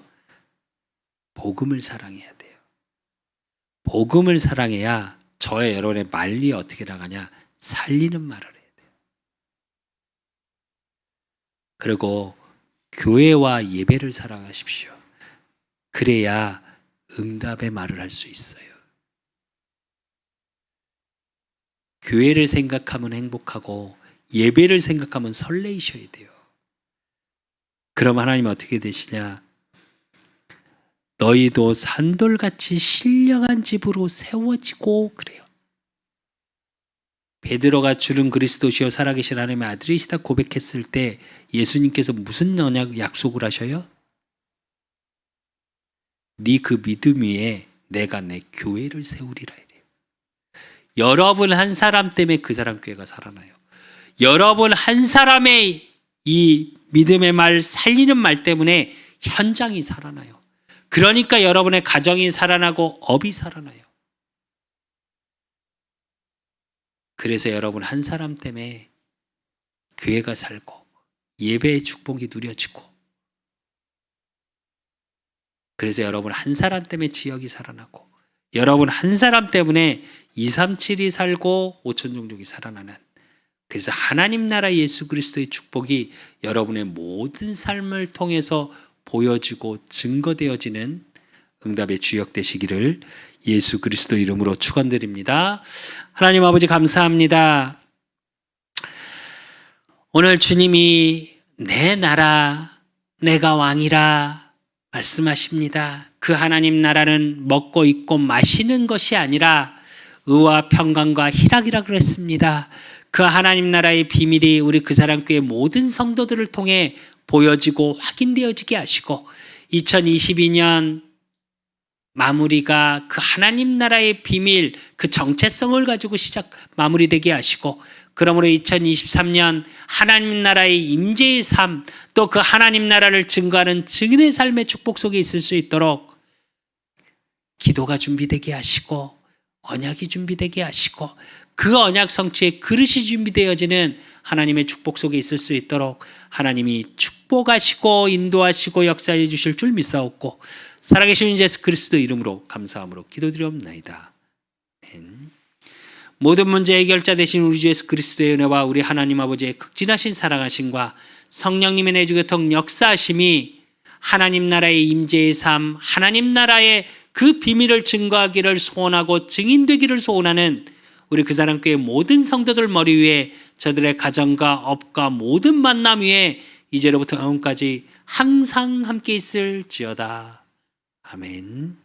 복음을 사랑해야 돼요. 복음을 사랑해야 저의 여러분의 말이 어떻게 나가냐? 살리는 말을 해야 돼요. 그리고 교회와 예배를 사랑하십시오. 그래야 응답의 말을 할 수 있어요. 교회를 생각하면 행복하고 예배를 생각하면 설레이셔야 돼요. 그럼 하나님 어떻게 되시냐? 너희도 산돌같이 신령한 집으로 세워지고 그래요. 베드로가 주는 그리스도시요 살아계신 하나님의 아들이시다 고백했을 때 예수님께서 무슨 약속을 하셔요? 네 그 믿음 위에 내가 내 교회를 세우리라 이래요. 여러분 한 사람 때문에 그 사람 교회가 살아나요. 여러분 한 사람의 이 믿음의 말, 살리는 말 때문에 현장이 살아나요. 그러니까 여러분의 가정이 살아나고 업이 살아나요. 그래서 여러분 한 사람 때문에 교회가 살고 예배의 축복이 누려지고, 그래서 여러분 한 사람 때문에 지역이 살아나고, 여러분 한 사람 때문에 237이 살고 5천 종족이 살아나는, 그래서 하나님 나라 예수 그리스도의 축복이 여러분의 모든 삶을 통해서 보여지고 증거되어지는 응답의 주역 되시기를 예수 그리스도 이름으로 축원드립니다. 하나님 아버지 감사합니다. 오늘 주님이 내 나라 내가 왕이라 말씀하십니다. 그 하나님 나라는 먹고 입고 마시는 것이 아니라 의와 평강과 희락이라 그랬습니다. 그 하나님 나라의 비밀이 우리 그 사람 교회 모든 성도들을 통해 보여지고 확인되어지게 하시고, 2022년 마무리가 그 하나님 나라의 비밀, 그 정체성을 가지고 마무리되게 하시고, 그러므로 2023년 하나님 나라의 임재의 삶, 또 그 하나님 나라를 증거하는 증인의 삶의 축복 속에 있을 수 있도록 기도가 준비되게 하시고, 언약이 준비되게 하시고, 그 언약 성취의 그릇이 준비되어지는 하나님의 축복 속에 있을 수 있도록 하나님이 축복하시고 인도하시고 역사해 주실 줄 믿사옵고, 살아계신 예수 그리스도 이름으로 감사함으로 기도드리옵나이다. 아멘. 모든 문제 해결자 되신 우리 주 예수 그리스도의 은혜와 우리 하나님 아버지의 극진하신 사랑하심과 성령님의 내주교통 역사하심이 하나님 나라의 임재의 삶, 하나님 나라의 그 비밀을 증거하기를 소원하고 증인되기를 소원하는 우리 그 사람 교회 모든 성도들 머리 위에, 저들의 가정과 업과 모든 만남 위에 이제로부터 영원까지 항상 함께 있을지어다. 아멘.